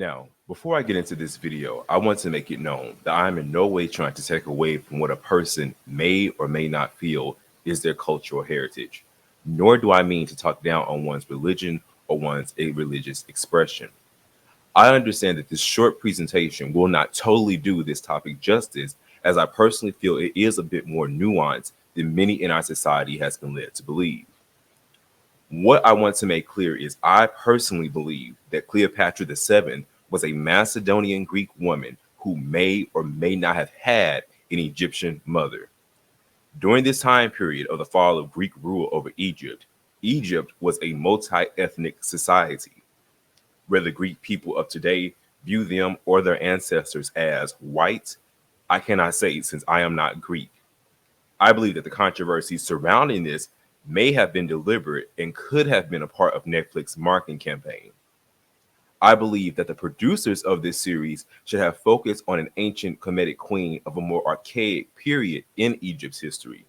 Now, before I get into this video, I want to make it known that I am in no way trying to take away from what a person may or may not feel is their cultural heritage, nor do I mean to talk down on one's religion or one's a religious expression. I understand that this short presentation will not totally do this topic justice, as I personally feel it is a bit more nuanced than many in our society has been led to believe. What I want to make clear is I personally believe that Cleopatra VII was a Macedonian Greek woman who may or may not have had an Egyptian mother. During this time period of the fall of Greek rule over Egypt, Egypt was a multi-ethnic society, where the Greek people of today view them or their ancestors as white. I cannot say since I am not Greek. I believe that the controversy surrounding this may have been deliberate and could have been a part of Netflix's marketing campaign. I believe that the producers of this series should have focused on an ancient Kemetic queen of a more archaic period in Egypt's history.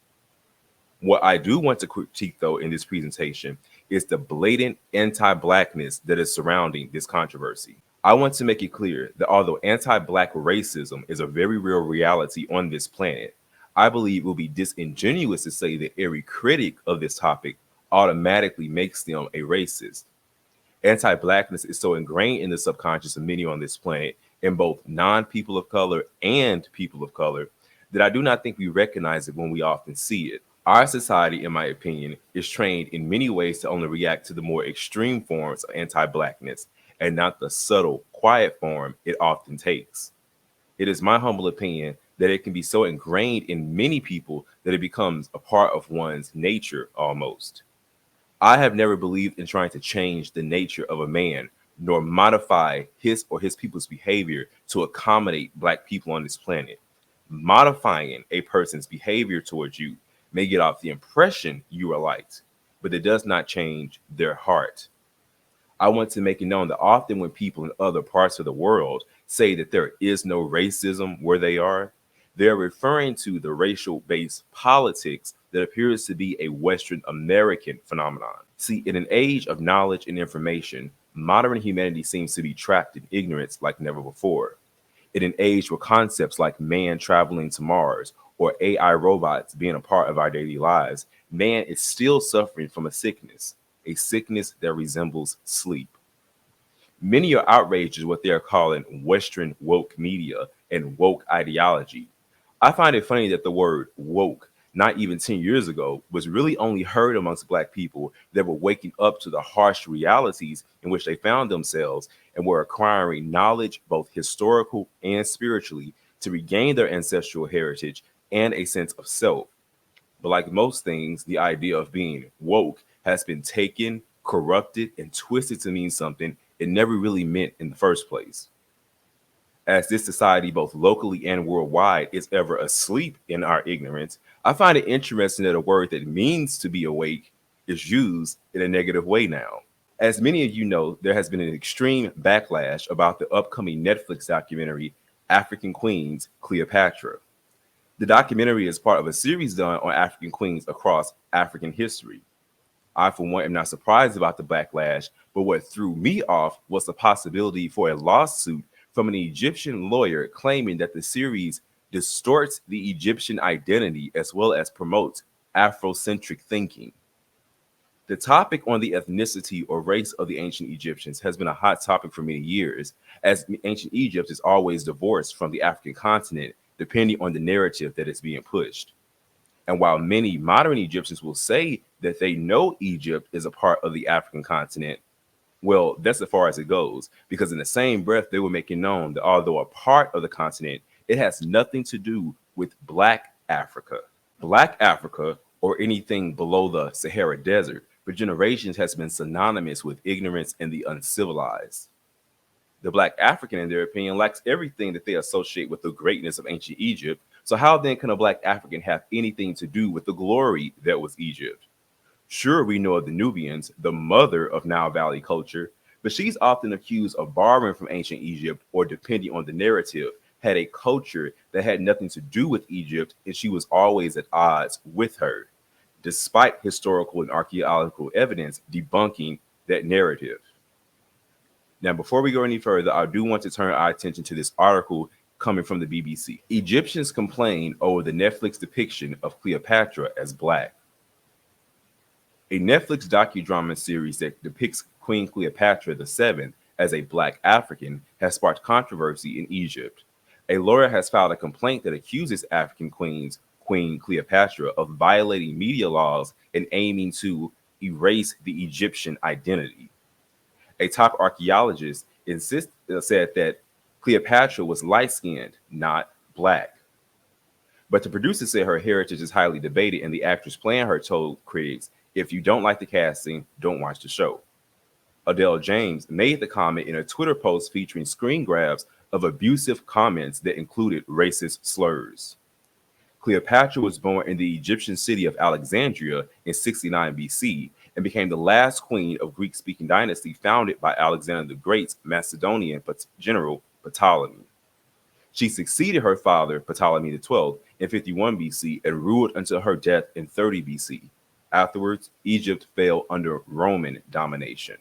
What I do want to critique, though, in this presentation is the blatant anti-blackness that is surrounding this controversy. I want to make it clear that although anti-black racism is a very real reality on this planet, I believe it will be disingenuous to say that every critic of this topic automatically makes them a racist. Anti-blackness is so ingrained in the subconscious of many on this planet, in both non-people of color and people of color, that I do not think we recognize it when we often see it. Our society, in my opinion, is trained in many ways to only react to the more extreme forms of anti-blackness and not the subtle, quiet form it often takes. It is my humble opinion that it can be so ingrained in many people that it becomes a part of one's nature almost. I have never believed in trying to change the nature of a man, nor modify his or his people's behavior to accommodate Black people on this planet. Modifying a person's behavior towards you may get off the impression you are liked, but it does not change their heart. I want to make it known that often when people in other parts of the world say that there is no racism where they are, they're referring to the racial-based politics that appears to be a Western American phenomenon. See, in an age of knowledge and information, modern humanity seems to be trapped in ignorance like never before. In an age where concepts like man traveling to Mars or AI robots being a part of our daily lives, man is still suffering from a sickness that resembles sleep. Many are outraged at what they are calling Western woke media and woke ideology. I find it funny that the word woke, not even 10 years ago, was really only heard amongst Black people that were waking up to the harsh realities in which they found themselves and were acquiring knowledge, both historical and spiritually, to regain their ancestral heritage and a sense of self. But like most things, the idea of being woke has been taken, corrupted, and twisted to mean something it never really meant in the first place. As this society, both locally and worldwide, is ever asleep in our ignorance, I find it interesting that a word that means to be awake is used in a negative way now. As many of you know, there has been an extreme backlash about the upcoming Netflix documentary, African Queens, Cleopatra. The documentary is part of a series done on African queens across African history. I, for one, am not surprised about the backlash, but what threw me off was the possibility for a lawsuit from an Egyptian lawyer claiming that the series distorts the Egyptian identity as well as promotes Afrocentric thinking. The topic on the ethnicity or race of the ancient Egyptians has been a hot topic for many years, as ancient Egypt is always divorced from the African continent, depending on the narrative that is being pushed. And while many modern Egyptians will say that they know Egypt is a part of the African continent, well, that's as far as it goes, because in the same breath, they were making known that although a part of the continent, it has nothing to do with Black Africa. Black Africa, or anything below the Sahara Desert, for generations has been synonymous with ignorance and the uncivilized. The Black African, in their opinion, lacks everything that they associate with the greatness of ancient Egypt. So how then can a Black African have anything to do with the glory that was Egypt? Sure, we know of the Nubians, the mother of Nile Valley culture, but she's often accused of borrowing from ancient Egypt or, depending on the narrative, had a culture that had nothing to do with Egypt, and she was always at odds with her, despite historical and archaeological evidence debunking that narrative. Now, before we go any further, I do want to turn our attention to this article coming from the BBC. Egyptians complain over the Netflix depiction of Cleopatra as black. A Netflix docudrama series that depicts Queen Cleopatra VII as a black African has sparked controversy in Egypt. A lawyer has filed a complaint that accuses African Queen Cleopatra, of violating media laws and aiming to erase the Egyptian identity. A top archaeologist said that Cleopatra was light-skinned, not black. But the producer said her heritage is highly debated, and the actress playing her told critics, "If you don't like the casting, don't watch the show." Adele James made the comment in a Twitter post featuring screen grabs of abusive comments that included racist slurs. Cleopatra was born in the Egyptian city of Alexandria in 69 BC and became the last queen of Greek-speaking dynasty founded by Alexander the Great's Macedonian general Ptolemy. She succeeded her father, Ptolemy XII, in 51 BC and ruled until her death in 30 BC. Afterwards, Egypt fell under Roman domination.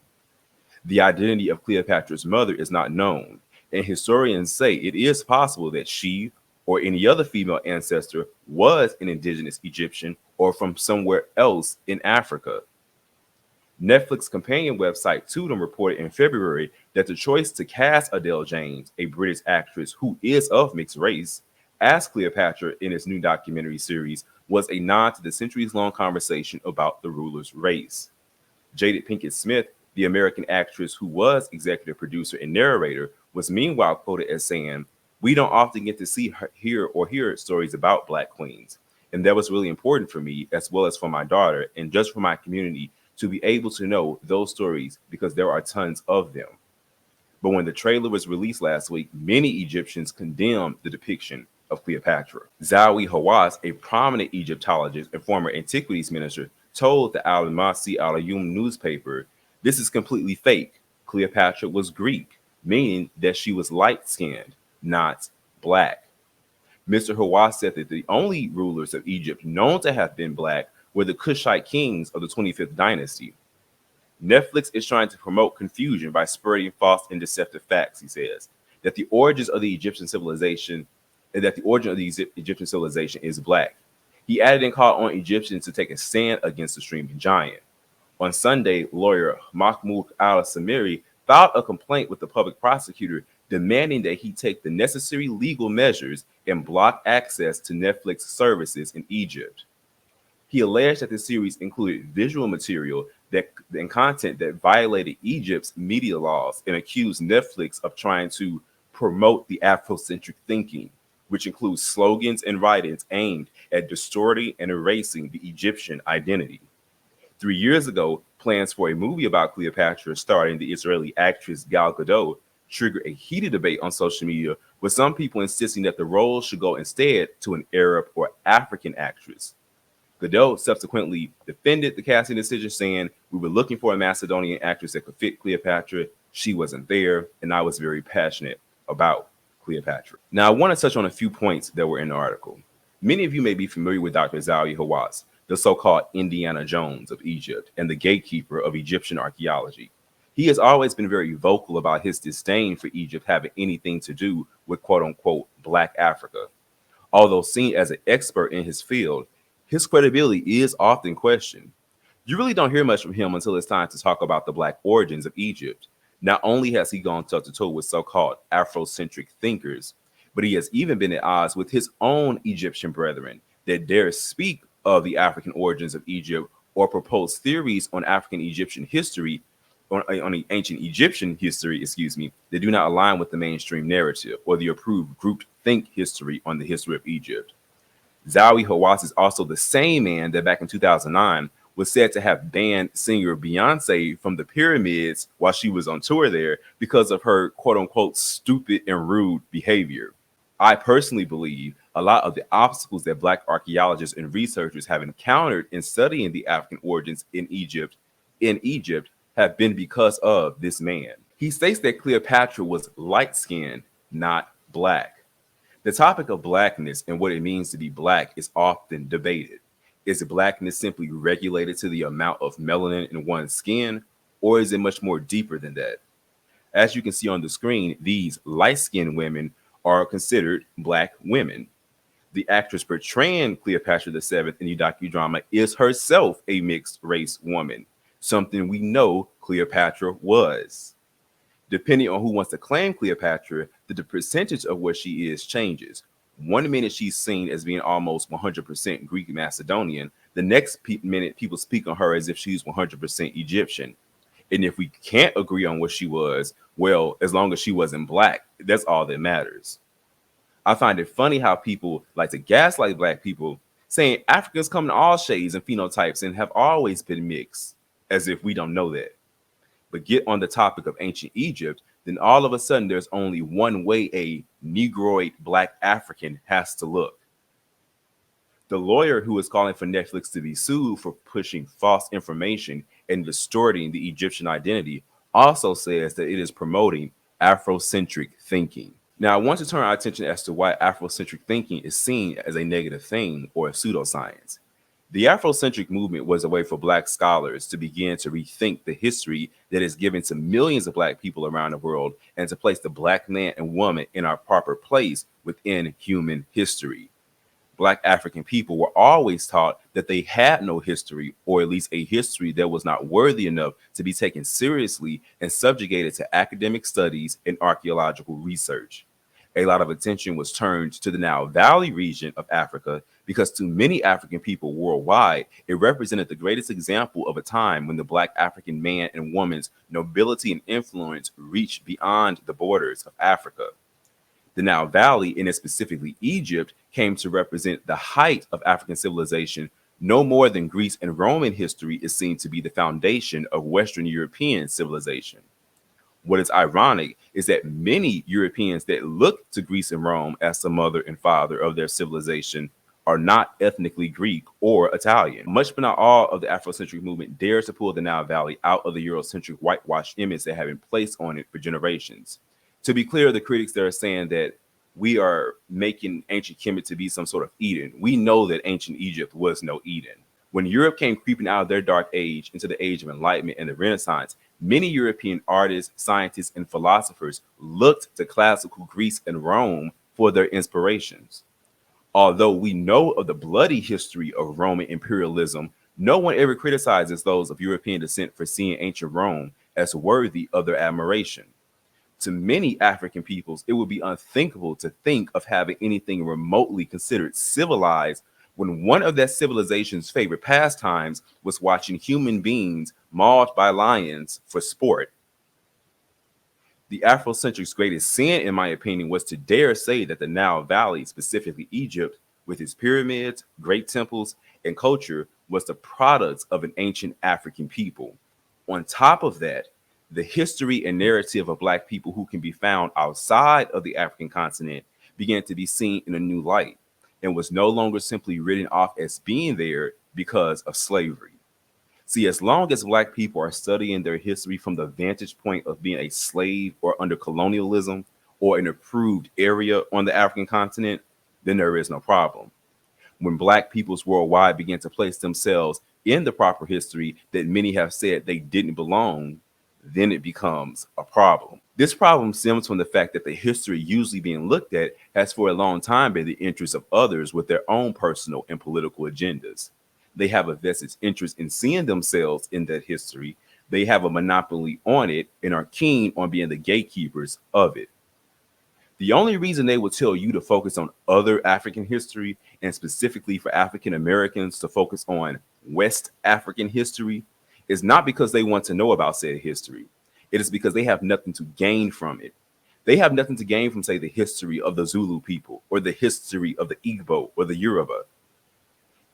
The identity of Cleopatra's mother is not known, and historians say it is possible that she or any other female ancestor was an indigenous Egyptian or from somewhere else in Africa. Netflix companion website Tudum reported in February that the choice to cast Adele James, a British actress who is of mixed race, as Cleopatra in its new documentary series was a nod to the centuries-long conversation about the ruler's race. Jada Pinkett Smith, the American actress who was executive producer and narrator, was meanwhile quoted as saying, "We don't often get to see hear stories about Black queens. And that was really important for me, as well as for my daughter, and just for my community, to be able to know those stories because there are tons of them." But when the trailer was released last week, many Egyptians condemned the depiction of Cleopatra. ZAHI HAWASS, a prominent Egyptologist and former antiquities minister, told the Al-Masih Al-Yum newspaper, "This is completely fake. Cleopatra was Greek, meaning that she was light-skinned, not black." Mr. Hawass said that the only rulers of Egypt known to have been black were the Kushite kings of the 25th dynasty. Netflix is trying to promote confusion by spreading false and deceptive facts, he says, that the origins of the Egyptian civilization is black. He added and called on Egyptians to take a stand against the streaming giant. On Sunday, lawyer Mahmoud al-Samiri filed a complaint with the public prosecutor demanding that he take the necessary legal measures and block access to Netflix services in Egypt. He alleged that the series included visual material and content that violated Egypt's media laws and accused Netflix of trying to promote the Afrocentric thinking, which includes slogans and writings aimed at distorting and erasing the Egyptian identity. 3 years ago, plans for a movie about Cleopatra starring the Israeli actress Gal Gadot triggered a heated debate on social media, with some people insisting that the role should go instead to an Arab or African actress. Gadot subsequently defended the casting decision, saying, "We were looking for a Macedonian actress that could fit Cleopatra. She wasn't there, and I was very passionate about Cleopatra." Now, I want to touch on a few points that were in the article. Many of you may be familiar with Dr. ZAHI HAWASS, the so-called Indiana Jones of Egypt and the gatekeeper of Egyptian archaeology. He has always been very vocal about his disdain for Egypt having anything to do with quote-unquote Black Africa. Although seen as an expert in his field, his credibility is often questioned. You really don't hear much from him until it's time to talk about the Black origins of Egypt. Not only has he gone toe-to-toe with so-called Afrocentric thinkers, but he has even been at odds with his own Egyptian brethren that dare speak of the African origins of Egypt or propose theories on African Egyptian history, on the ancient Egyptian history, that do not align with the mainstream narrative or the approved grouped think history on the history of Egypt. ZAHI HAWASS is also the same man that back in 2009 was said to have banned singer Beyonce from the pyramids while she was on tour there because of her quote-unquote stupid and rude behavior. I personally believe a lot of the obstacles that Black archaeologists and researchers have encountered in studying the African origins in Egypt have been because of this man. He states that Cleopatra was light-skinned, not black. The topic of blackness and what it means to be black is often debated. Is blackness simply regulated to the amount of melanin in one's skin, or is it much more deeper than that? As you can see on the screen, these light-skinned women are considered Black women. The actress portraying Cleopatra VII in the docudrama is herself a mixed-race woman, something we know Cleopatra was. Depending on who wants to claim Cleopatra, the percentage of what she is changes. One minute she's seen as being almost 100% Greek Macedonian, the next minute people speak on her as if she's 100% Egyptian. And if we can't agree on what she was, well, as long as she wasn't Black, that's all that matters. I find it funny how people like to gaslight Black people, saying Africans come in all shades and phenotypes and have always been mixed, as if we don't know that. But get on the topic of ancient Egypt, then all of a sudden there's only one way a Negroid Black African has to look. The lawyer who is calling for Netflix to be sued for pushing false information and distorting the Egyptian identity also says that it is promoting Afrocentric thinking. Now, I want to turn our attention as to why Afrocentric thinking is seen as a negative thing or a pseudoscience. The Afrocentric movement was a way for Black scholars to begin to rethink the history that is given to millions of Black people around the world and to place the Black man and woman in our proper place within human history. Black African people were always taught that they had no history, or at least a history that was not worthy enough to be taken seriously and subjugated to academic studies and archaeological research. A lot of attention was turned to the Nile Valley region of Africa because to many African people worldwide, it represented the greatest example of a time when the Black African man and woman's nobility and influence reached beyond the borders of Africa. The Nile Valley, and specifically Egypt, came to represent the height of African civilization. No more than Greece and Roman history is seen to be the foundation of Western European civilization. What is ironic is that many Europeans that look to Greece and Rome as the mother and father of their civilization are not ethnically Greek or Italian. Much but not all of the Afrocentric movement dares to pull the Nile Valley out of the Eurocentric whitewashed image that have been placed on it for generations. To be clear, the critics that are saying that we are making ancient Kemet to be some sort of Eden, we know that ancient Egypt was no Eden. When Europe came creeping out of their dark age into the age of enlightenment and the Renaissance, many European artists, scientists, and philosophers looked to classical Greece and Rome for their inspirations. Although we know of the bloody history of Roman imperialism, no one ever criticizes those of European descent for seeing ancient Rome as worthy of their admiration. To many African peoples, it would be unthinkable to think of having anything remotely considered civilized when one of that civilization's favorite pastimes was watching human beings mauled by lions for sport. The Afrocentric's greatest sin, in my opinion, was to dare say that the Nile Valley, specifically Egypt, with its pyramids, great temples, and culture, was the product of an ancient African people. On top of that, the history and narrative of Black people who can be found outside of the African continent began to be seen in a new light and was no longer simply written off as being there because of slavery. See, as long as Black people are studying their history from the vantage point of being a slave or under colonialism or an approved area on the African continent, then there is no problem. When Black peoples worldwide begin to place themselves in the proper history that many have said they didn't belong, then it becomes a problem. This problem stems from the fact that the history usually being looked at has for a long time been the interests of others with their own personal and political agendas. They have a vested interest in seeing themselves in that history. They have a monopoly on it and are keen on being the gatekeepers of it. The only reason they will tell you to focus on other African history, and specifically for African Americans to focus on West African history, is not because they want to know about said history. It is because they have nothing to gain from it. They have nothing to gain from, say, the history of the Zulu people or the history of the Igbo or the Yoruba.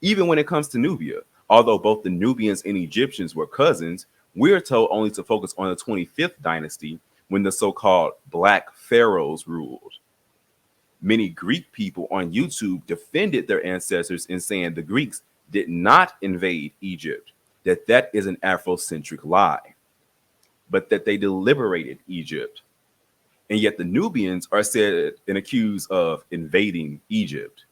Even when it comes to Nubia, although both the Nubians and Egyptians were cousins, we're told only to focus on the 25th dynasty when the so-called Black pharaohs ruled. Many Greek people on YouTube defended their ancestors in saying the Greeks did not invade Egypt, that is an Afrocentric lie, but that they liberated Egypt. And yet the Nubians are said and accused of invading Egypt.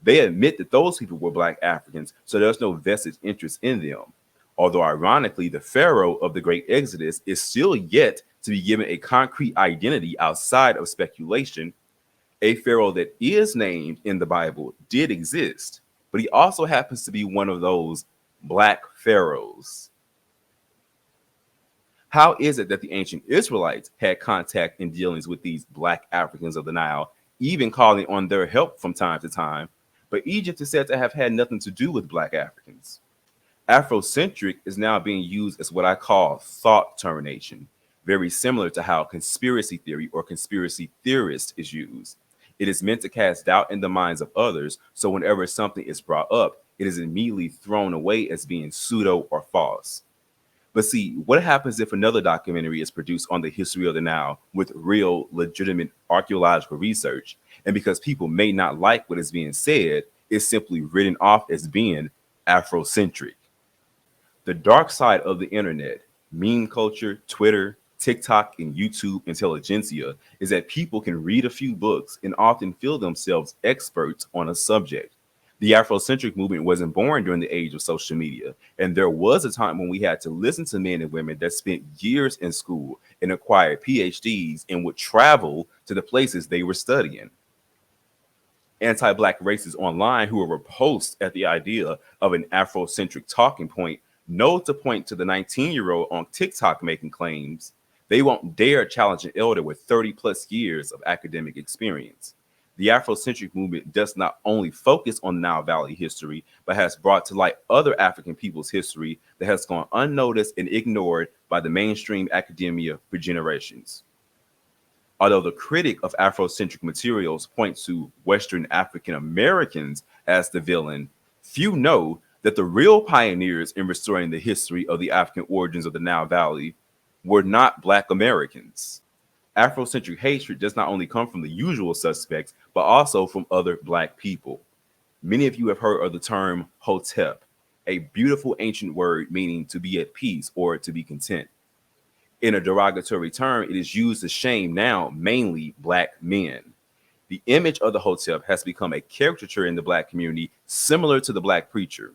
They admit that those people were Black Africans, so there's no vested interest in them. Although ironically, the pharaoh of the Great Exodus is still yet to be given a concrete identity outside of speculation. A pharaoh that is named in the Bible did exist, but he also happens to be one of those black pharaohs. How is it that the ancient Israelites had contact and dealings with these black Africans of the Nile, even calling on their help from time to time, but Egypt is said to have had nothing to do with black Africans? Afrocentric is now being used as what I call thought termination, very similar to how conspiracy theory or conspiracy theorist is used. It is meant to cast doubt in the minds of others, so whenever something is brought up, it is immediately thrown away as being pseudo or false. But see, what happens if another documentary is produced on the history of the Nile with real, legitimate archaeological research, and because people may not like what is being said, it's simply written off as being Afrocentric? The dark side of the internet, meme culture, Twitter, TikTok, and YouTube intelligentsia is that people can read a few books and often feel themselves experts on a subject. The Afrocentric movement wasn't born during the age of social media, and there was a time when we had to listen to men and women that spent years in school and acquired PhDs and would travel to the places they were studying. Anti-Black racists online who are repulsed at the idea of an Afrocentric talking point know to point to the 19-year-old on TikTok making claims. They won't dare challenge an elder with 30 plus years of academic experience. The Afrocentric movement does not only focus on Nile Valley history, but has brought to light other African people's history that has gone unnoticed and ignored by the mainstream academia for generations. Although the critic of Afrocentric materials points to Western African Americans as the villain, few know that the real pioneers in restoring the history of the African origins of the Nile Valley were not Black Americans. Afrocentric hatred does not only come from the usual suspects, but also from other Black people. Many of you have heard of the term Hotep, a beautiful ancient word meaning to be at peace or to be content. In a derogatory term, it is used to shame now mainly Black men. The image of the Hotep has become a caricature in the Black community, similar to the Black preacher.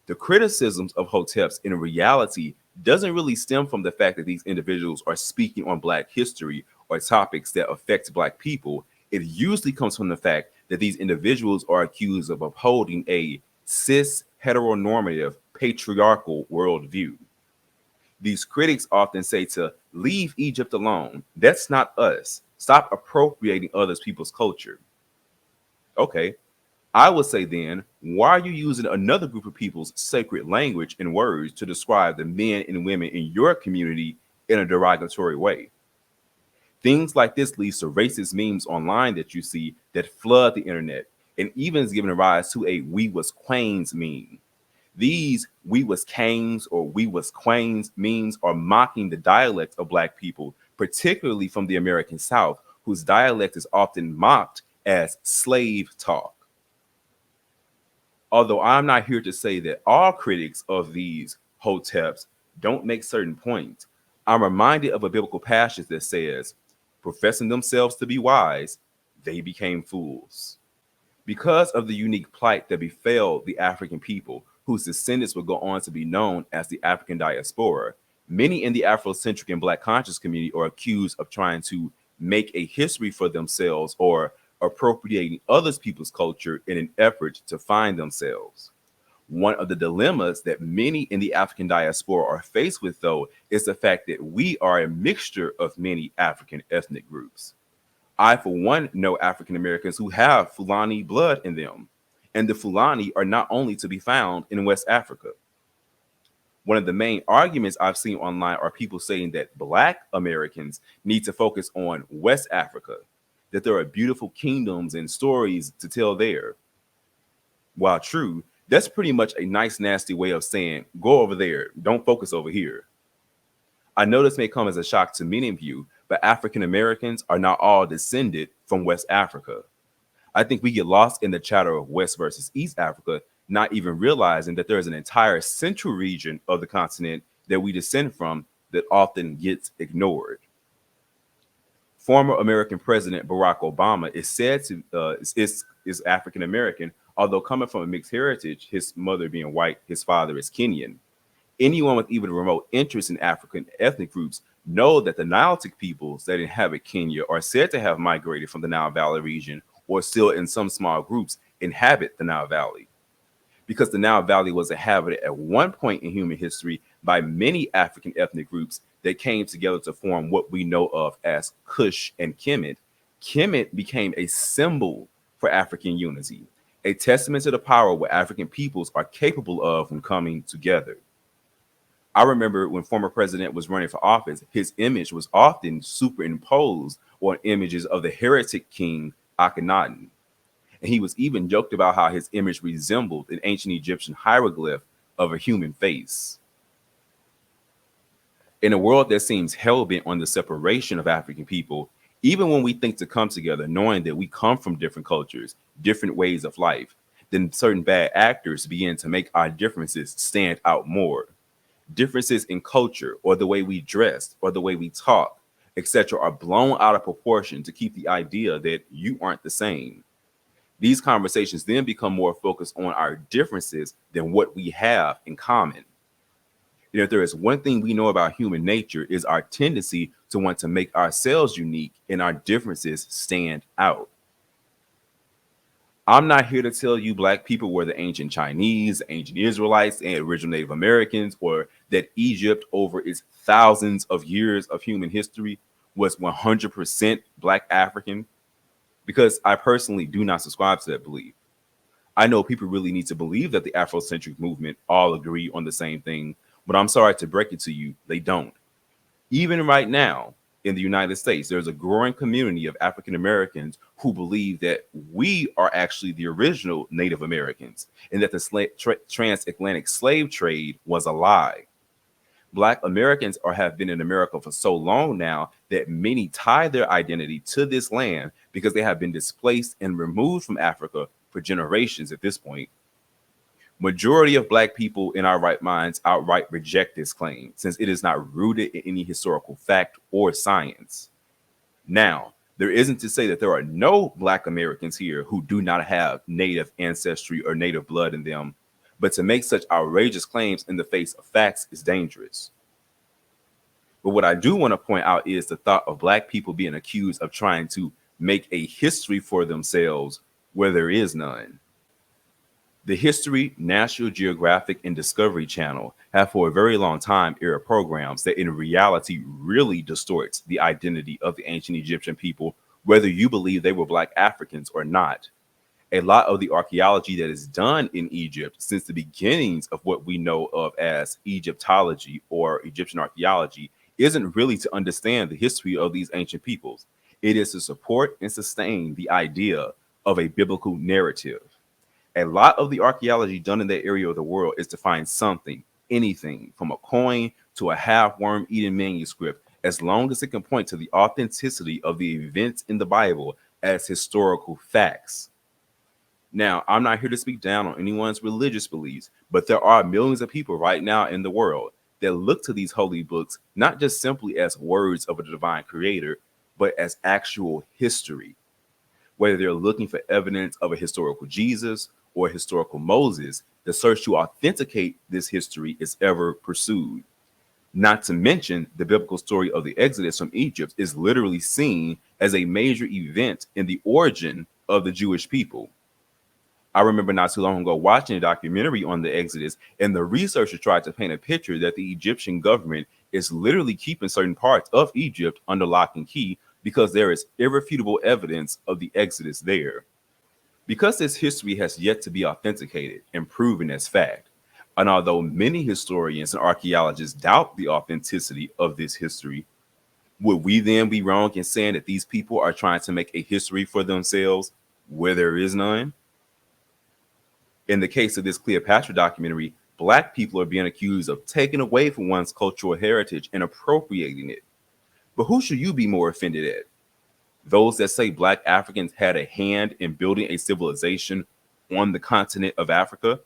The criticisms of Hoteps in reality doesn't really stem from the fact that these individuals are speaking on Black history or topics that affect Black people. It usually comes from the fact that these individuals are accused of upholding a cis heteronormative patriarchal worldview. These critics often say to leave Egypt alone. That's not us. Stop appropriating other people's culture. Okay, I would say then, why are you using another group of people's sacred language and words to describe the men and women in your community in a derogatory way? Things like this leads to racist memes online that you see that flood the internet, and even is giving rise to a "we was quains" meme. These "we was canes" or "we was quains" memes are mocking the dialect of Black people, particularly from the American South, whose dialect is often mocked as slave talk. Although I'm not here to say that all critics of these Hoteps don't make certain points, I'm reminded of a biblical passage that says, professing themselves to be wise, they became fools. Because of the unique plight that befell the African people, whose descendants would go on to be known as the African diaspora, many in the Afrocentric and Black conscious community are accused of trying to make a history for themselves or appropriating other people's culture in an effort to find themselves. One of the dilemmas that many in the African diaspora are faced with, though, is the fact that we are a mixture of many African ethnic groups. I, for one, know African Americans who have Fulani blood in them, and the Fulani are not only to be found in West Africa. One of the main arguments I've seen online are people saying that Black Americans need to focus on West Africa, that there are beautiful kingdoms and stories to tell there. While true, that's pretty much a nice, nasty way of saying, go over there, don't focus over here. I know this may come as a shock to many of you, but African Americans are not all descended from West Africa. I think we get lost in the chatter of West versus East Africa, not even realizing that there is an entire central region of the continent that we descend from that often gets ignored. Former American President Barack Obama is said to is African American, although coming from a mixed heritage, his mother being white, his father is Kenyan. Anyone with even a remote interest in African ethnic groups know that the Nilotic peoples that inhabit Kenya are said to have migrated from the Nile Valley region, or still in some small groups inhabit the Nile Valley, because the Nile Valley was inhabited at one point in human history by many African ethnic groups that came together to form what we know of as Kush and Kemet. Kemet became a symbol for African unity, a testament to the power what African peoples are capable of when coming together. I remember when former president was running for office, his image was often superimposed on images of the heretic king Akhenaten. And he was even joked about how his image resembled an ancient Egyptian hieroglyph of a human face. In a world that seems hell-bent on the separation of African people, even when we think to come together, knowing that we come from different cultures, different ways of life, then certain bad actors begin to make our differences stand out more. Differences in culture, or the way we dress, or the way we talk, etc., are blown out of proportion to keep the idea that you aren't the same. These conversations then become more focused on our differences than what we have in common. And if there is one thing we know about human nature, is our tendency to want to make ourselves unique and our differences stand out. I'm not here to tell you Black people were the ancient Chinese, ancient Israelites, and original Native Americans, or that Egypt, over its thousands of years of human history, was 100% Black African, because I personally do not subscribe to that belief. I know people really need to believe that the Afrocentric movement all agree on the same thing, but I'm sorry to break it to you, they don't. Even right now in the United States, there's a growing community of African Americans who believe that we are actually the original Native Americans and that the transatlantic slave trade was a lie. Black Americans have been in America for so long now that many tie their identity to this land because they have been displaced and removed from Africa for generations at this point. Majority of Black people in our right minds outright reject this claim, since it is not rooted in any historical fact or science. Now, there isn't to say that there are no Black Americans here who do not have Native ancestry or Native blood in them, but to make such outrageous claims in the face of facts is dangerous. But what I do want to point out is the thought of Black people being accused of trying to make a history for themselves where there is none. The History, National Geographic, and Discovery Channel have for a very long time aired programs that in reality really distorts the identity of the ancient Egyptian people, whether you believe they were Black Africans or not. A lot of the archaeology that is done in Egypt since the beginnings of what we know of as Egyptology or Egyptian archaeology isn't really to understand the history of these ancient peoples. It is to support and sustain the idea of a biblical narrative. A lot of the archaeology done in that area of the world is to find something, anything, from a coin to a half-worm eaten manuscript, as long as it can point to the authenticity of the events in the Bible as historical facts. Now, I'm not here to speak down on anyone's religious beliefs, but there are millions of people right now in the world that look to these holy books not just simply as words of a divine creator, but as actual history. Whether they're looking for evidence of a historical Jesus or a historical Moses, the search to authenticate this history is ever pursued. Not to mention, the biblical story of the Exodus from Egypt is literally seen as a major event in the origin of the Jewish people. I remember not too long ago watching a documentary on the Exodus, and the researcher tried to paint a picture that the Egyptian government is literally keeping certain parts of Egypt under lock and key because there is irrefutable evidence of the Exodus there. Because this history has yet to be authenticated and proven as fact, and although many historians and archaeologists doubt the authenticity of this history, would we then be wrong in saying that these people are trying to make a history for themselves where there is none? In the case of this Cleopatra documentary, Black people are being accused of taking away from one's cultural heritage and appropriating it. But who should you be more offended at? Those that say Black Africans had a hand in building a civilization on the continent of Africa?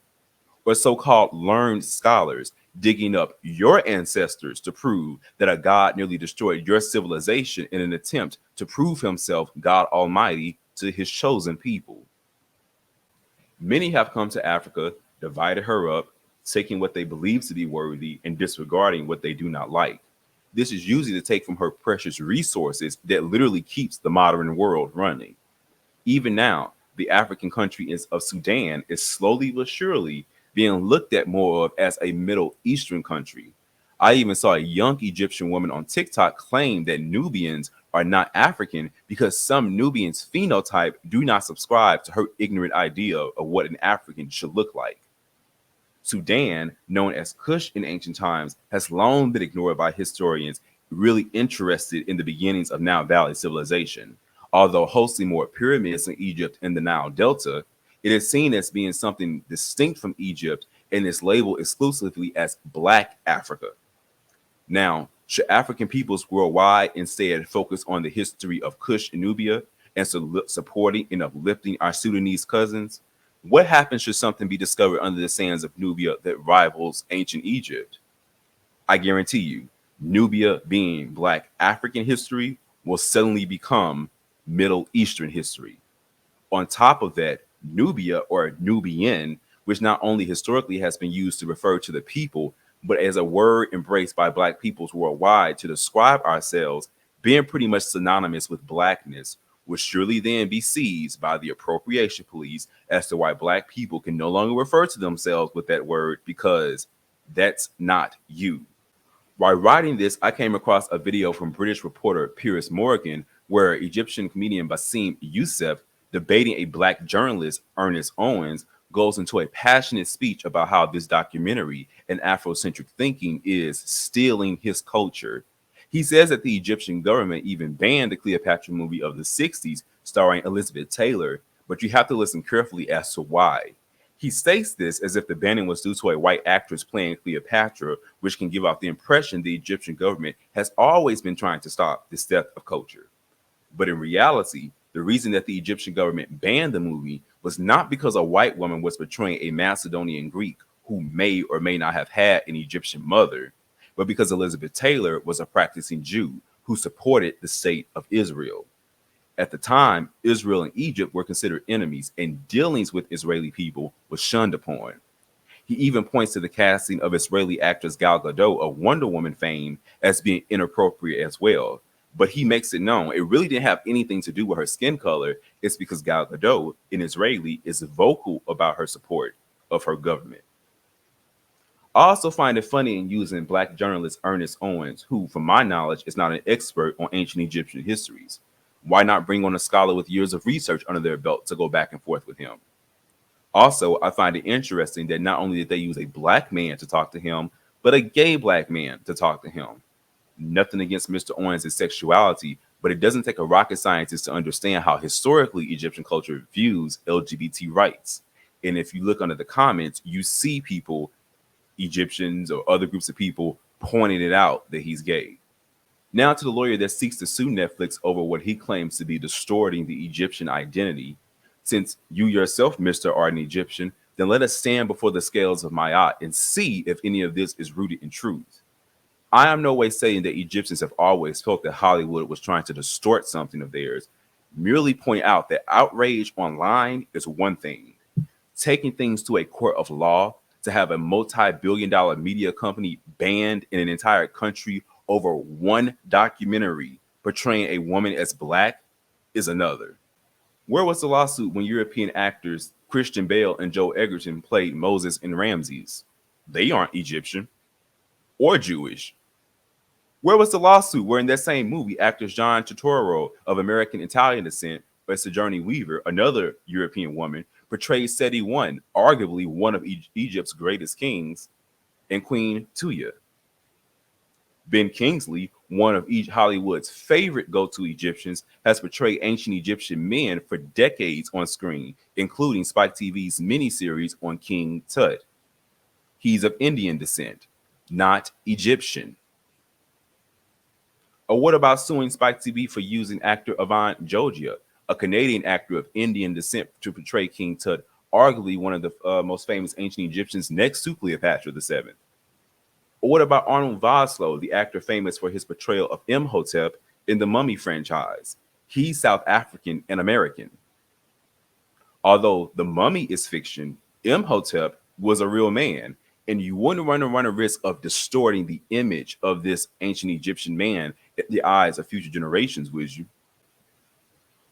Or so-called learned scholars digging up your ancestors to prove that a god nearly destroyed your civilization in an attempt to prove himself God Almighty to his chosen people? Many have come to Africa, divided her up, taking what they believe to be worthy and disregarding what they do not like. This is usually to take from her precious resources that literally keeps the modern world running. Even now, the African country of Sudan is slowly but surely being looked at more of as a Middle Eastern country. I even saw a young Egyptian woman on TikTok claim that Nubians are not African because some Nubians' phenotype do not subscribe to her ignorant idea of what an African should look like. Sudan, known as Kush in ancient times, has long been ignored by historians really interested in the beginnings of Nile Valley civilization. Although hosting more pyramids in Egypt and the Nile Delta, it is seen as being something distinct from Egypt and is labeled exclusively as Black Africa. Now, should African peoples worldwide instead focus on the history of Kush and Nubia and supporting and uplifting our Sudanese cousins? What happens should something be discovered under the sands of Nubia that rivals ancient Egypt? I guarantee you, Nubia being Black African history will suddenly become Middle Eastern history. On top of that, Nubia or Nubian, which not only historically has been used to refer to the people, but as a word embraced by Black peoples worldwide to describe ourselves, being pretty much synonymous with Blackness, would surely then be seized by the appropriation police as to why Black people can no longer refer to themselves with that word because that's not you. While writing this, I came across a video from British reporter Piers Morgan where Egyptian comedian BASSEM YOUSSEF, debating a Black journalist, Ernest Owens, goes into a passionate speech about how this documentary and Afrocentric thinking is stealing his culture. He says that the Egyptian government even banned the Cleopatra movie of the 60s starring Elizabeth Taylor, but you have to listen carefully as to why. He states this as if the banning was due to a white actress playing Cleopatra, which can give off the impression the Egyptian government has always been trying to stop this death of culture. But in reality, the reason that the Egyptian government banned the movie was not because a white woman was portraying a Macedonian Greek who may or may not have had an Egyptian mother, but because Elizabeth Taylor was a practicing Jew who supported the state of Israel. At the time, Israel and Egypt were considered enemies, and dealings with Israeli people was shunned upon. He even points to the casting of Israeli actress Gal Gadot of Wonder Woman fame as being inappropriate as well. But he makes it known it really didn't have anything to do with her skin color. It's because Gal Gadot, an Israeli, is vocal about her support of her government. I also find it funny in using Black journalist Ernest Owens, who, from my knowledge, is not an expert on ancient Egyptian histories. Why not bring on a scholar with years of research under their belt to go back and forth with him? Also, I find it interesting that not only did they use a Black man to talk to him, but a gay Black man to talk to him. Nothing against Mr. Owens' sexuality, but it doesn't take a rocket scientist to understand how historically Egyptian culture views LGBT rights. And if you look under the comments, you see people, Egyptians or other groups of people, pointing it out that he's gay. Now to the lawyer that seeks to sue Netflix over what he claims to be distorting the Egyptian identity. Since you yourself, Mr. are an Egyptian, then let us stand before the scales of Ma'at and see if any of this is rooted in truth. I am no way saying that Egyptians have always felt that Hollywood was trying to distort something of theirs. Merely point out that outrage online is one thing. Taking things to a court of law to have a multi-billion-dollar media company banned in an entire country over one documentary portraying a woman as Black is another. Where was the lawsuit when European actors Christian Bale and Joel Edgerton played Moses and Ramses? They aren't Egyptian or Jewish. Where was the lawsuit where in that same movie actors John Turturro of American Italian descent or Sojourner Weaver, another European woman, portrayed Seti I, arguably one of Egypt's greatest kings, and Queen Tuya? Ben Kingsley, one of Hollywood's favorite go-to Egyptians, has portrayed ancient Egyptian men for decades on screen, including Spike TV's miniseries on King Tut. He's of Indian descent, not Egyptian. Or what about suing Spike TV for using actor Avant Jogia, a Canadian actor of Indian descent, to portray King Tut, arguably one of the most famous ancient Egyptians next to Cleopatra VII? Or what about Arnold Vosloo, the actor famous for his portrayal of Imhotep in the Mummy franchise? He's South African and American. Although the Mummy is fiction, Imhotep was a real man, And you wouldn't run a risk of distorting the image of this ancient Egyptian man in the eyes of future generations, would you?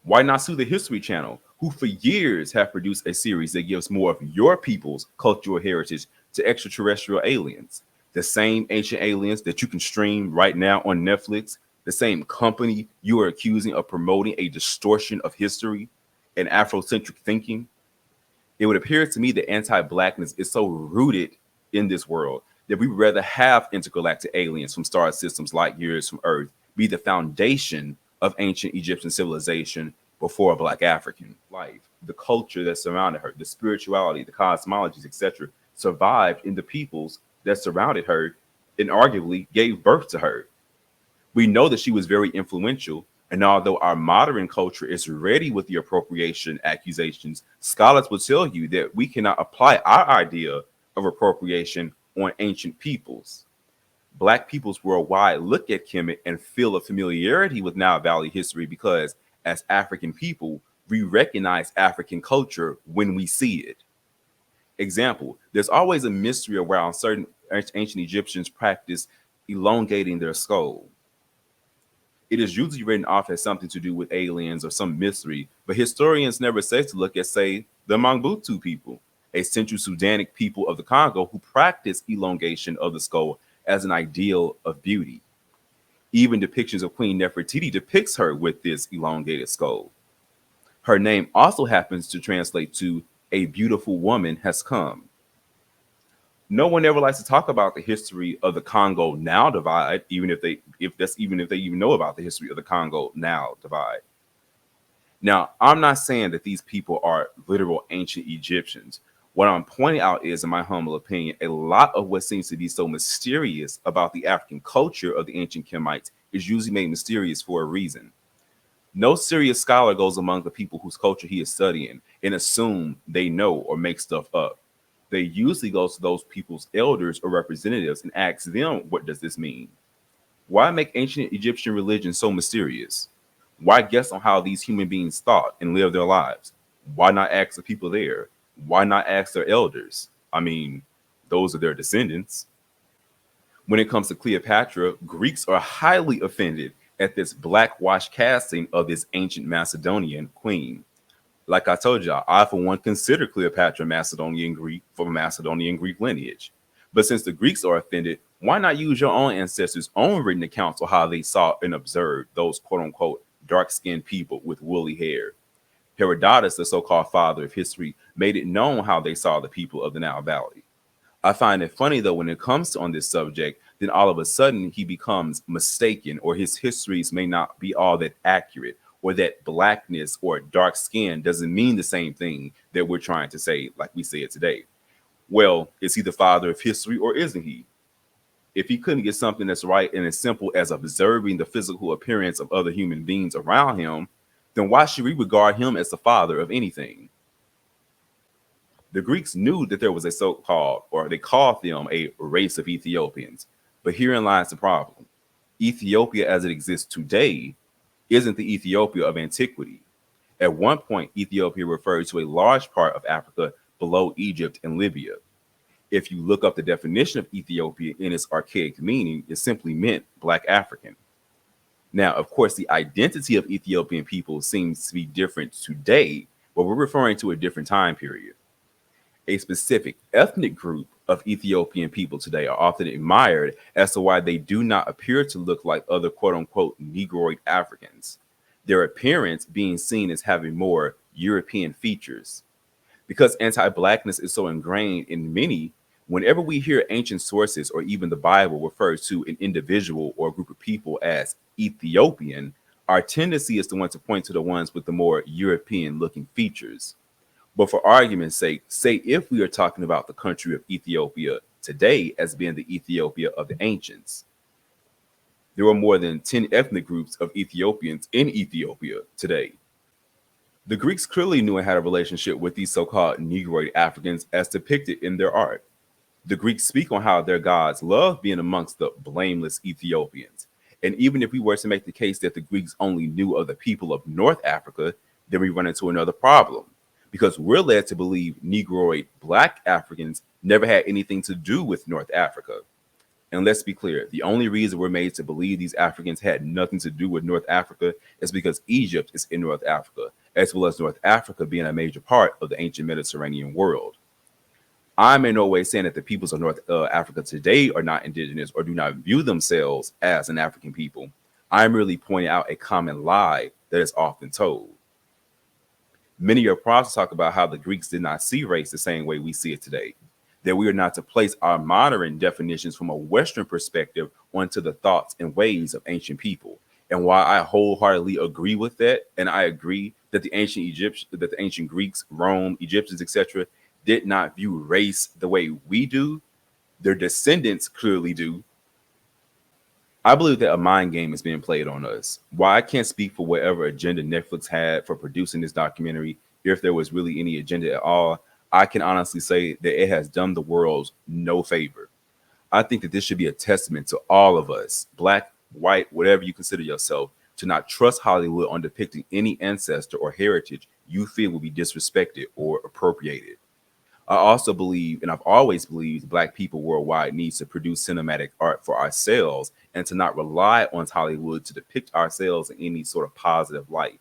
Why not sue the History Channel, who for years have produced a series that gives more of your people's cultural heritage to extraterrestrial aliens? The same ancient aliens that you can stream right now on Netflix, the same company you are accusing of promoting a distortion of history and Afrocentric thinking. It would appear to me that anti-blackness is so rooted in this world that we would rather have intergalactic aliens from star systems light years from Earth be the foundation of ancient Egyptian civilization before a Black African life. The culture that surrounded her, the spirituality, the cosmologies, etc., survived in the peoples that surrounded her and arguably gave birth to her. We know that she was very influential, and although our modern culture is ready with the appropriation accusations, scholars will tell you that we cannot apply our idea of appropriation on ancient peoples. Black peoples worldwide look at Kemet and feel a familiarity with Nile Valley history because, as African people, we recognize African culture when we see it. Example, there's always a mystery around certain ancient Egyptians practice elongating their skull. It is usually written off as something to do with aliens or some mystery, but historians never say to look at, say, the Mangbutu people, a Central Sudanic people of the Congo who practice elongation of the skull as an ideal of beauty. Even depictions of Queen Nefertiti depicts her with this elongated skull. Her name also happens to translate to "a beautiful woman has come." No one ever likes to talk about the history of the Congo Nile divide, even if they even know about the history of the Congo Nile divide. Now, I'm not saying that these people are literal ancient Egyptians. What I'm pointing out is, in my humble opinion, a lot of what seems to be so mysterious about the African culture of the ancient Kemites is usually made mysterious for a reason. No serious scholar goes among the people whose culture he is studying and assume they know or make stuff up. They usually go to those people's elders or representatives and ask them, what does this mean? Why make ancient Egyptian religion so mysterious? Why guess on how these human beings thought and lived their lives? Why not ask the people there? Why not ask their elders? I mean, those are their descendants. When it comes to Cleopatra, Greeks are highly offended at this blackwash casting of this ancient Macedonian queen. Like I told y'all, I for one consider Cleopatra Macedonian Greek from Macedonian Greek lineage. But since the Greeks are offended, why not use your own ancestors' own written accounts of how they saw and observed those quote unquote dark-skinned people with woolly hair? Herodotus, the so-called father of history, made it known how they saw the people of the Nile Valley. I find it funny though when it comes to on this subject, then all of a sudden he becomes mistaken, or his histories may not be all that accurate, or that blackness or dark skin doesn't mean the same thing that we're trying to say, like we say it today. Well, is he the father of history or isn't he? If he couldn't get something that's right and as simple as observing the physical appearance of other human beings around him, then why should we regard him as the father of anything? The Greeks knew that there was a so-called, or they called them a race of Ethiopians. But herein lies the problem. Ethiopia as it exists today isn't the Ethiopia of antiquity. At one point, Ethiopia referred to a large part of Africa below Egypt and Libya. If you look up the definition of Ethiopia in its archaic meaning, it simply meant Black African. Now, of course, the identity of Ethiopian people seems to be different today, but we're referring to a different time period. A specific ethnic group of Ethiopian people today are often admired as to why they do not appear to look like other quote-unquote Negroid Africans, their appearance being seen as having more European features. Because anti-Blackness is so ingrained in many, whenever we hear ancient sources or even the Bible refers to an individual or a group of people as Ethiopian, our tendency is to want to point to the ones with the more European-looking features. But for argument's sake, say if we are talking about the country of Ethiopia today as being the Ethiopia of the ancients, there are more than 10 ethnic groups of Ethiopians in Ethiopia today. The Greeks clearly knew and had a relationship with these so-called Negroid Africans as depicted in their art. The Greeks speak on how their gods love being amongst the blameless Ethiopians. And even if we were to make the case that the Greeks only knew of the people of North Africa, then we run into another problem, because we're led to believe Negroid Black Africans never had anything to do with North Africa. And let's be clear, the only reason we're made to believe these Africans had nothing to do with North Africa is because Egypt is in North Africa, as well as North Africa being a major part of the ancient Mediterranean world. I'm in no way saying that the peoples of North Africa today are not indigenous or do not view themselves as an African people. I'm really pointing out a common lie that is often told. Many of prophets talk about how the Greeks did not see race the same way we see it today, that we are not to place our modern definitions from a Western perspective onto the thoughts and ways of ancient people. And while I wholeheartedly agree with that, and I agree that the ancient Egyptians, that the ancient Greeks, Rome, Egyptians, etc., did not view race the way we do, their descendants clearly do. I believe that a mind game is being played on us. While I can't speak for whatever agenda Netflix had for producing this documentary, if there was really any agenda at all, I can honestly say that it has done the world no favor. I think that this should be a testament to all of us, black, white, whatever you consider yourself, to not trust Hollywood on depicting any ancestor or heritage you feel will be disrespected or appropriated. I also believe, and I've always believed, Black people worldwide needs to produce cinematic art for ourselves and to not rely on Hollywood to depict ourselves in any sort of positive light.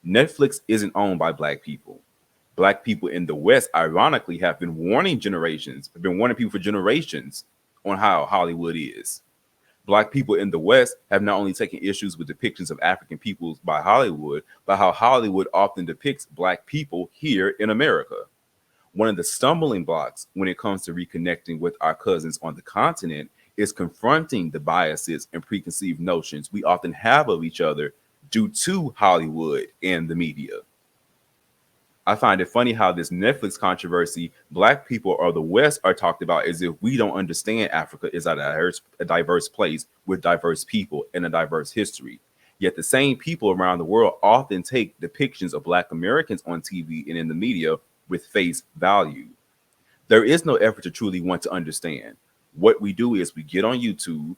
Netflix isn't owned by Black people. Black people in the West, ironically, have been warning people for generations on how Hollywood is. Black people in the West have not only taken issues with depictions of African peoples by Hollywood, but how Hollywood often depicts Black people here in America. One of the stumbling blocks when it comes to reconnecting with our cousins on the continent is confronting the biases and preconceived notions we often have of each other due to Hollywood and the media. I find it funny how this Netflix controversy, Black people or the West are talked about as if we don't understand Africa is a diverse place with diverse people and a diverse history. Yet the same people around the world often take depictions of Black Americans on TV and in the media with face value. There is no effort to truly want to understand. What we do is we get on YouTube,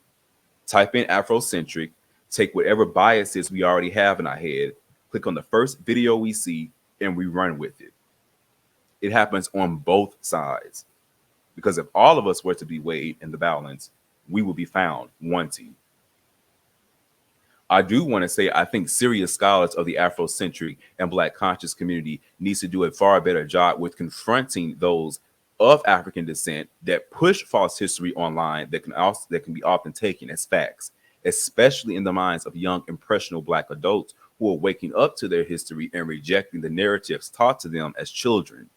type in Afrocentric, take whatever biases we already have in our head, click on the first video we see, and we run with it. It happens on both sides. Because if all of us were to be weighed in the balance, we will be found wanting. I do want to say I think serious scholars of the Afrocentric and Black conscious community needs to do a far better job with confronting those of African descent that push false history online that can be often taken as facts, especially in the minds of young, impressionable Black adults who are waking up to their history and rejecting the narratives taught to them as children.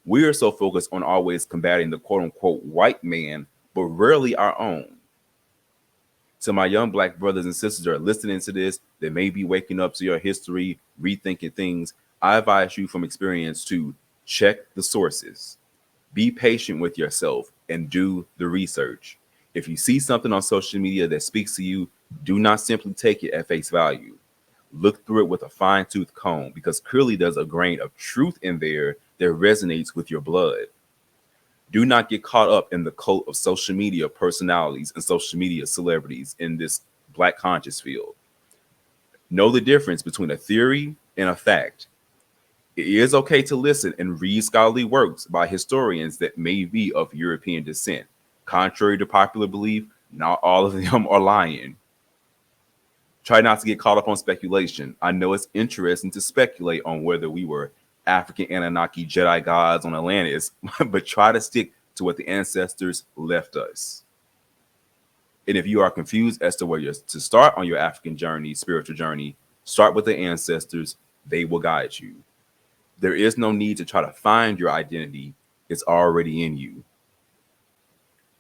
We are so focused on always combating the quote-unquote white man, but rarely our own. To my young Black brothers and sisters that are listening to this, that may be waking up to your history, rethinking things, I advise you from experience to check the sources. Be patient with yourself and do the research. If you see something on social media that speaks to you, do not simply take it at face value. Look through it with a fine-tooth comb because clearly there's a grain of truth in there that resonates with your blood. Do not get caught up in the cult of social media personalities and social media celebrities in this Black conscious field. Know the difference between a theory and a fact. It is okay to listen and read scholarly works by historians that may be of European descent. Contrary to popular belief, not all of them are lying. Try not to get caught up on speculation. I know it's interesting to speculate on whether we were African Anunnaki Jedi gods on Atlantis, but try to stick to what the ancestors left us. And if you are confused as to where you're to start on your African journey, spiritual journey, start with the ancestors. They will guide you. There is no need to try to find your identity. It's already in you.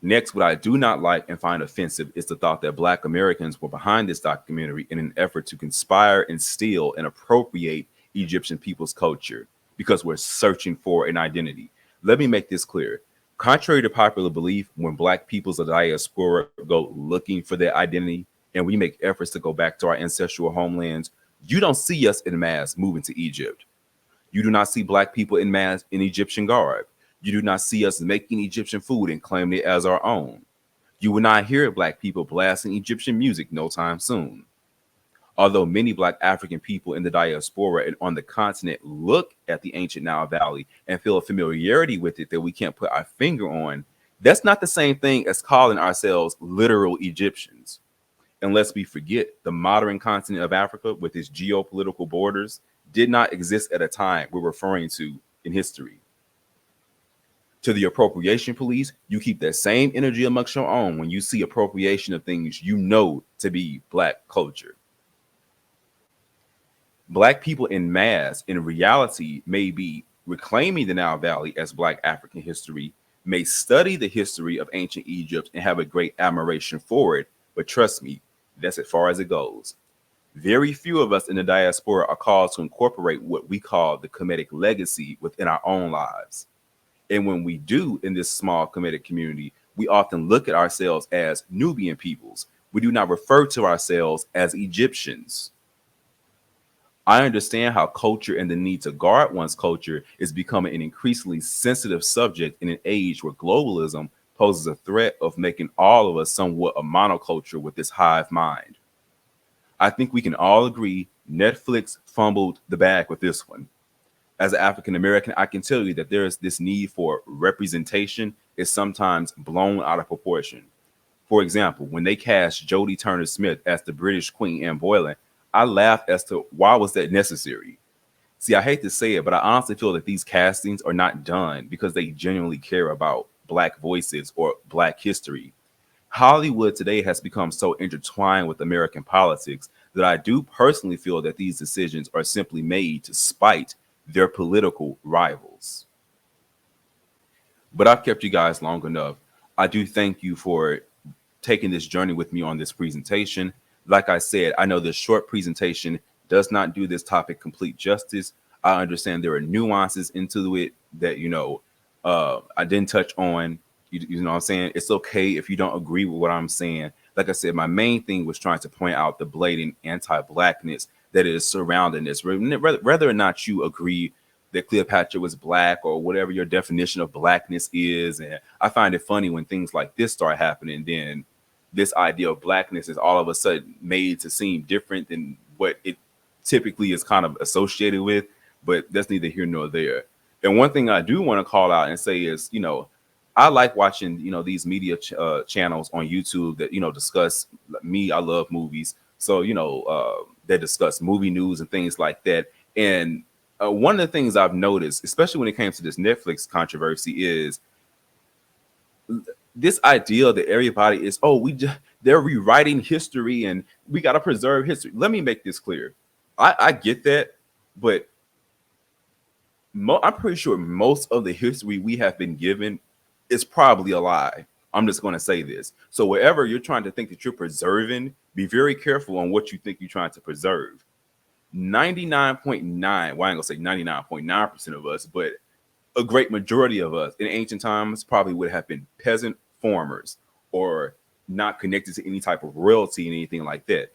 Next, what I do not like and find offensive is the thought that Black Americans were behind this documentary in an effort to conspire and steal and appropriate Egyptian people's culture because we're searching for an identity. Let me make this clear. Contrary to popular belief, when Black peoples of the diaspora go looking for their identity and we make efforts to go back to our ancestral homelands, you don't see us in mass moving to Egypt. You do not see Black people in mass in Egyptian garb. You do not see us making Egyptian food and claiming it as our own. You will not hear Black people blasting Egyptian music no time soon. Although many Black African people in the diaspora and on the continent look at the ancient Nile Valley and feel a familiarity with it that we can't put our finger on, that's not the same thing as calling ourselves literal Egyptians. And lest we forget, the modern continent of Africa with its geopolitical borders did not exist at a time we're referring to in history. To the appropriation police, you keep that same energy amongst your own when you see appropriation of things you know to be Black culture. Black people in mass, in reality, may be reclaiming the Nile Valley as Black African history, may study the history of ancient Egypt and have a great admiration for it, but trust me, that's as far as it goes. Very few of us in the diaspora are called to incorporate what we call the Kemetic legacy within our own lives. And when we do in this small Kemetic community, we often look at ourselves as Nubian peoples. We do not refer to ourselves as Egyptians. I understand how culture and the need to guard one's culture is becoming an increasingly sensitive subject in an age where globalism poses a threat of making all of us somewhat a monoculture with this hive mind. I think we can all agree Netflix fumbled the bag with this one. As an African American, I can tell you that there is this need for representation is sometimes blown out of proportion. For example, when they cast Jodie Turner-Smith as the British Queen Anne Boleyn, I laughed as to why was that necessary. See, I hate to say it, but I honestly feel that these castings are not done because they genuinely care about Black voices or Black history. Hollywood today has become so intertwined with American politics that I do personally feel that these decisions are simply made to spite their political rivals. But I've kept you guys long enough. I do thank you for taking this journey with me on this presentation. Like I said, I know this short presentation does not do this topic complete justice. I understand there are nuances into it that, I didn't touch on. You know what I'm saying? It's okay if you don't agree with what I'm saying. Like I said, my main thing was trying to point out the blatant anti-Blackness that is surrounding this. Whether or not you agree that Cleopatra was Black or whatever your definition of Blackness is. And I find it funny when things like this start happening, then this idea of Blackness is all of a sudden made to seem different than what it typically is kind of associated with. But that's neither here nor there. And one thing I do want to call out and say is, I like watching, these media channels on YouTube that, discuss me. I love movies. So, they discuss movie news and things like that. And one of the things I've noticed, especially when it came to this Netflix controversy, is this idea that everybody is, they're rewriting history and we got to preserve history. Let me make this clear. I get that, but I'm pretty sure most of the history we have been given is probably a lie. I'm just going to say this. So wherever you're trying to think that you're preserving, be very careful on what you think you're trying to preserve. 99.9, well, I ain't gonna say 99.9% of us, but a great majority of us in ancient times probably would have been peasant farmers or not connected to any type of royalty and anything like that.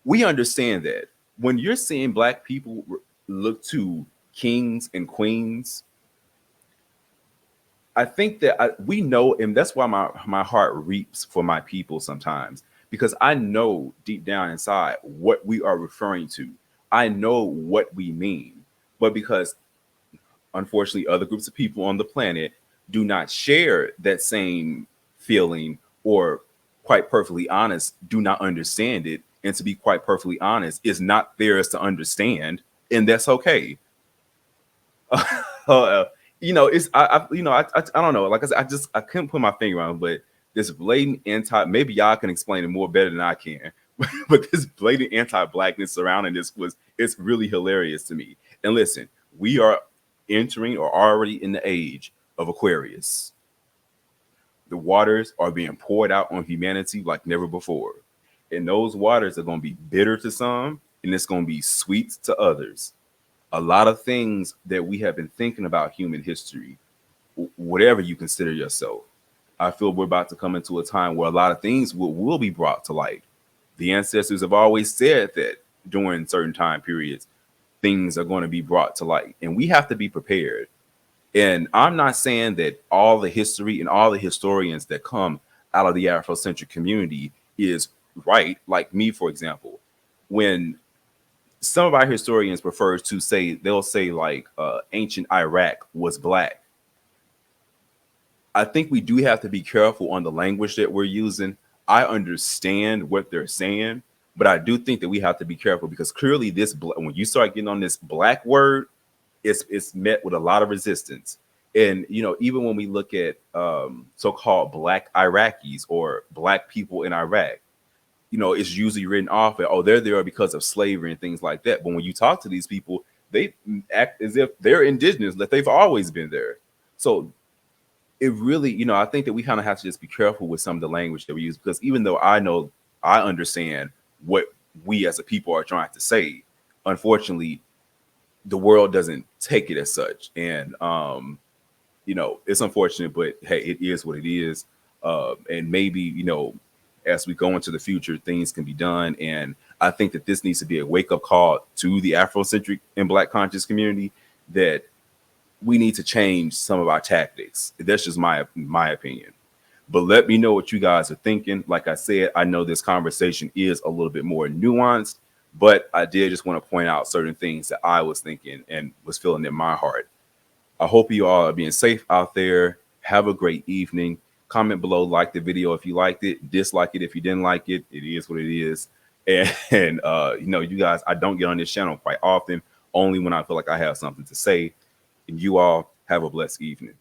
We understand that when you're seeing Black people look to kings and queens, I think that we know, and that's why my heart reaps for my people sometimes, because I know deep down inside what we are referring to. I know what we mean, but because unfortunately other groups of people on the planet do not share that same feeling, or quite perfectly honest, do not understand it. And to be quite perfectly honest, is not theirs to understand, and that's okay. It's I don't know. Like I said, I couldn't put my finger on it, but this blatant maybe y'all can explain it more better than I can. But this blatant anti-Blackness surrounding this it's really hilarious to me. And listen, we are entering or already in the age of Aquarius. The waters are being poured out on humanity like never before. And those waters are going to be bitter to some, and it's going to be sweet to others. A lot of things that we have been thinking about human history, whatever you consider yourself, I feel we're about to come into a time where a lot of things will be brought to light. The ancestors have always said that during certain time periods, things are going to be brought to light, and we have to be prepared. And I'm not saying that all the history and all the historians that come out of the Afrocentric community is right. Like me, for example, when some of our historians prefers to say, they'll say like ancient Iraq was black. I think we do have to be careful on the language that we're using. I understand what they're saying, but I do think that we have to be careful because clearly when you start getting on this black word, it's met with a lot of resistance. And you know, even when we look at so-called black Iraqis or black people in Iraq, you know, it's usually written off at, oh, they're there because of slavery and things like that. But when you talk to these people, they act as if they're indigenous, that they've always been there. So it really, you know, I think that we kind of have to just be careful with some of the language that we use, because even though I understand what we as a people are trying to say, unfortunately, the world doesn't take it as such. And, you know, it's unfortunate, but hey, it is what it is. And maybe, you know, as we go into the future, things can be done. And I think that this needs to be a wake up call to the Afrocentric and Black conscious community that we need to change some of our tactics. That's just my opinion. But let me know what you guys are thinking. Like I said, I know this conversation is a little bit more nuanced, but I did just want to point out certain things that I was thinking and was feeling in my heart. I hope you all are being safe out there. Have a great evening. Comment below, like the video if you liked it, dislike it if you didn't like it. It is what it is. And you know, you guys, I don't get on this channel quite often, only when I feel like I have something to say. And you all have a blessed evening.